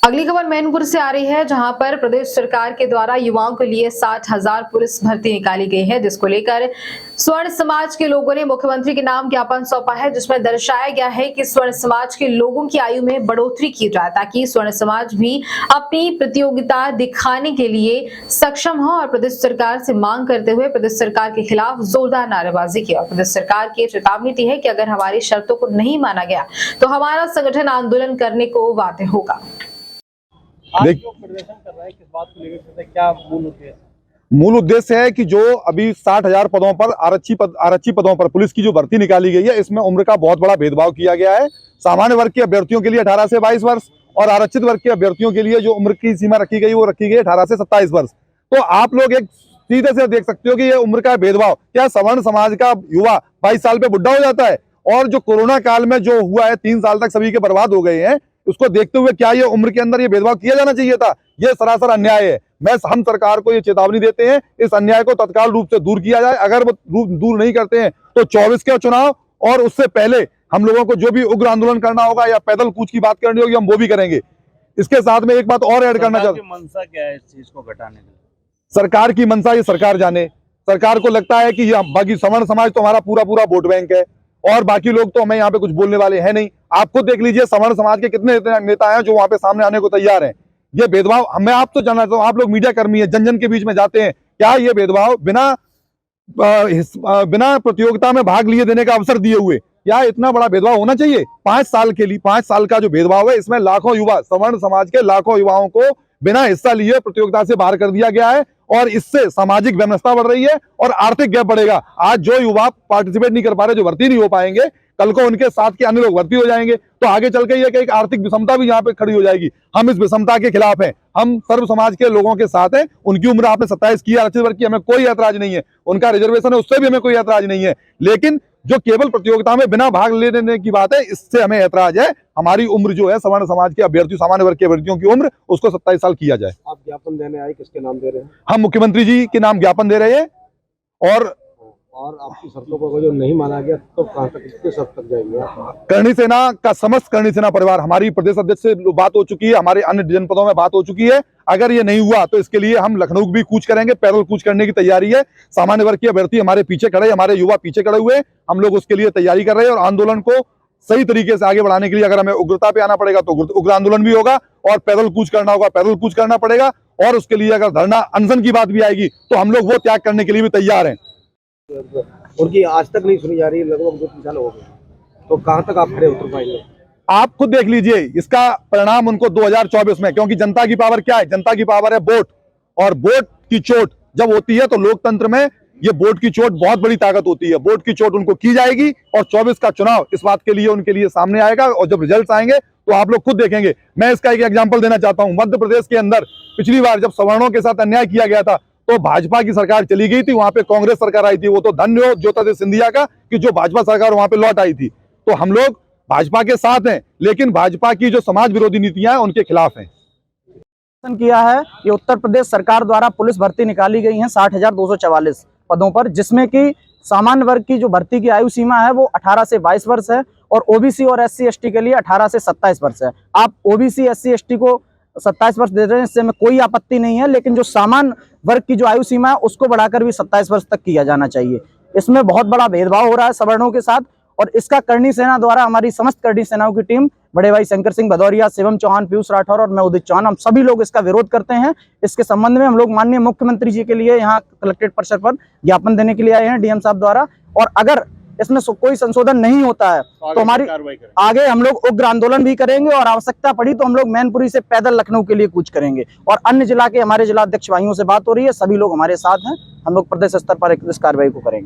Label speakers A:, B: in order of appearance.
A: अगली खबर मैनपुर से आ रही है, जहां पर प्रदेश सरकार के द्वारा युवाओं के लिए 60,000 पुलिस भर्ती निकाली गई है, जिसको लेकर स्वर्ण समाज के लोगों ने मुख्यमंत्री के नाम ज्ञापन सौंपा है, जिसमें दर्शाया गया है कि स्वर्ण समाज के लोगों की आयु में बढ़ोतरी की जाए ताकि स्वर्ण समाज भी अपनी प्रतियोगिता दिखाने के लिए सक्षम हो। और प्रदेश सरकार से मांग करते हुए प्रदेश सरकार के खिलाफ जोरदार नारेबाजी की। और प्रदेश सरकार की चेतावनी दी है कि अगर हमारी शर्तों को नहीं माना गया तो हमारा संगठन आंदोलन करने को बाध्य होगा।
B: आज जो प्रदर्शन कर रहा है, किस बात को लेकर क्या
C: मूल उद्देश्य है कि जो अभी 60,000 पदों पर आरक्षी पदों पर पुलिस की जो भर्ती निकाली गई है, इसमें उम्र का बहुत बड़ा भेदभाव किया गया है। सामान्य वर्ग के अभ्यर्थियों के लिए 18 से 22 वर्ष और आरक्षित वर्ग के अभ्यर्थियों के लिए जो उम्र की सीमा रखी गई वो रखी गई 18 से 27 वर्ष। तो आप लोग एक सीधे से देख सकते हो कि ये उम्र का भेदभाव, क्या सवर्ण समाज का युवा 22 साल पे बुढ़ा हो जाता है? और जो कोरोना काल में जो हुआ है, 3 साल तक सभी के बर्बाद हो गए हैं, उसको देखते हुए क्या ये उम्र के अंदर ये भेदभाव किया जाना चाहिए था? ये सरासर अन्याय है। हम सरकार को ये चेतावनी देते हैं, इस अन्याय को तत्काल रूप से दूर किया जाए। अगर वो दूर नहीं करते हैं तो 24 के चुनाव और उससे पहले हम लोगों को जो भी उग्र आंदोलन करना होगा या पैदल कूच की बात करनी होगी, हम वो भी करेंगे। इसके साथ में एक बात और ऐड करना चाहता हूं।
B: मंशा क्या है इस चीज को घटाने की?
C: सरकार की मंशा ये सरकार जाने। सरकार को लगता है कि बाकी सवर्ण समाज तो हमारा पूरा वोट बैंक है और बाकी लोग तो हमें यहाँ पे कुछ बोलने वाले हैं नहीं। आप खुद देख लीजिए सवर्ण समाज के कितने नेता हैं जो वहां पे सामने आने को तैयार हैं। ये भेदभाव मैं आप तो जानना चाहता हूँ, आप लोग मीडिया कर्मी है, जन जन के बीच में जाते हैं, क्या ये भेदभाव बिना प्रतियोगिता में भाग लिए देने का अवसर दिए हुए, क्या इतना बड़ा भेदभाव होना चाहिए? 5 साल के लिए 5 साल का जो भेदभाव है, इसमें लाखों युवा, सवर्ण समाज के लाखों युवाओं को बिना हिस्सा लिए प्रतियोगिता से बाहर कर दिया गया है और इससे सामाजिक व्यवस्था बढ़ रही है और आर्थिक गैप बढ़ेगा। आज जो युवा पार्टिसिपेट नहीं कर पा रहे, जो भर्ती नहीं हो पाएंगे, कल को उनके साथ के अन्य लोग भर्ती हो जाएंगे तो आगे चल के ये एक आर्थिक विषमता भी यहाँ पे खड़ी हो जाएगी। हम इस विषमता के खिलाफ हैं, हम सर्व समाज के लोगों के साथ हैं। उनकी उम्र आपने 27 की आरक्षित वर्ग की, हमें कोई ऐतराज नहीं है, उनका रिजर्वेशन है उससे भी हमें कोई ऐतराज नहीं है, लेकिन जो केवल प्रतियोगिता में बिना भाग लेने की बात है, इससे हमें ऐतराज है। हमारी उम्र जो है सवर्ण समाज के अभ्यर्थी, सामान्य वर्ग के अभ्यर्थियों की उम्र, उसको 27 साल किया जाए।
B: आप ज्ञापन देने आए, किसके नाम दे रहे हैं?
C: हम मुख्यमंत्री जी के नाम ज्ञापन दे रहे हैं।
B: और आपकी शर्तों को जो नहीं माना गया तो कहां तक, कितने शर्त तक जाएंगे?
C: करणी सेना का समस्त करणी सेना परिवार, हमारी प्रदेश अध्यक्ष से बात हो चुकी है, हमारे अन्य जनपदों में बात हो चुकी है। अगर ये नहीं हुआ तो इसके लिए हम लखनऊ भी कूच करेंगे, पैदल कूच करने की तैयारी है। सामान्य वर्ग के अभ्यर्थी हमारे पीछे खड़े, हमारे युवा पीछे खड़े हुए, हम लोग उसके लिए तैयारी कर रहे हैं और आंदोलन को सही तरीके से आगे बढ़ाने के लिए अगर हमें उग्रता पे आना पड़ेगा तो उग्र आंदोलन भी होगा और पैदल कूच करना होगा, पैदल कूच करना पड़ेगा। और उसके लिए अगर धरना अनशन की बात भी आएगी तो हम लोग वो त्याग करने के लिए भी तैयार हैं।
B: उनकी आज तक नहीं सुनी जा रही, लगभग 2-3 साल हो गए, तो कहां तक आप खड़े उतर पाएंगे?
C: आप खुद देख लीजिए इसका परिणाम उनको 2024 में, क्योंकि जनता की पावर क्या है? जनता की पावर है वोट, और वोट की चोट जब होती है तो लोकतंत्र में ये वोट की चोट बहुत बड़ी ताकत होती है। वोट की चोट उनको की जाएगी और 24 का चुनाव इस बात के लिए उनके लिए सामने आएगा और जब रिजल्ट आएंगे तो आप लोग खुद देखेंगे। मैं इसका एक एग्जाम्पल देना चाहता हूं। मध्य प्रदेश के अंदर पिछली बार जब सवर्णों के साथ अन्याय किया गया था तो भाजपा की सरकार चली गई थी, वहां पे कांग्रेस सरकार आई थी। वो तो धन्य हो ज्योतिरादित्य सिंधिया का कि जो भाजपा सरकार वहां पे लौट आई थी। तो हम लोग भाजपा के साथ हैं, लेकिन भाजपा की जो समाज विरोधी नीतियां हैं उनके खिलाफ हैं।
D: किया है कि उत्तर प्रदेश सरकार द्वारा पुलिस भर्ती निकाली गई है 60,244 पदों पर, जिसमें कि सामान्य वर्ग की जो भर्ती की आयु सीमा है वो 18 से 22 वर्ष है और ओबीसी और SC ST के लिए 18 से 27 वर्ष है। आप ओबीसी SC ST को 27 वर्ष दे रहे हैं, इससे हमें कोई आपत्ति नहीं है, लेकिन जो सामान्य वर्ग की जो आयु सीमा है उसको बढ़ाकर भी 27 वर्ष तक किया जाना चाहिए। इसमें बहुत बड़ा भेदभाव हो रहा है सवर्णों के साथ और इसका करणी सेना द्वारा हमारी समस्त करणी सेनाओं की टीम, बड़े भाई शंकर सिंह भदौरिया, शिवम चौहान, पीयूष राठौर और मैं उदित चौहान, हम सभी लोग इसका विरोध करते हैं। इसके संबंध में हम लोग माननीय मुख्यमंत्री जी के लिए यहाँ कलेक्ट्रेट परिसर पर ज्ञापन देने के लिए आए हैं DM साहब द्वारा। और अगर इसमें कोई संशोधन नहीं होता है तो हमारी आगे हम लोग उग्र आंदोलन भी करेंगे और आवश्यकता पड़ी तो हम लोग मैनपुरी से पैदल लखनऊ के लिए कूच करेंगे। और अन्य जिला के हमारे जिला अध्यक्ष भाइयों से बात हो रही है, सभी लोग हमारे साथ हैं, हम लोग प्रदेश स्तर पर इस कार्रवाई को करेंगे।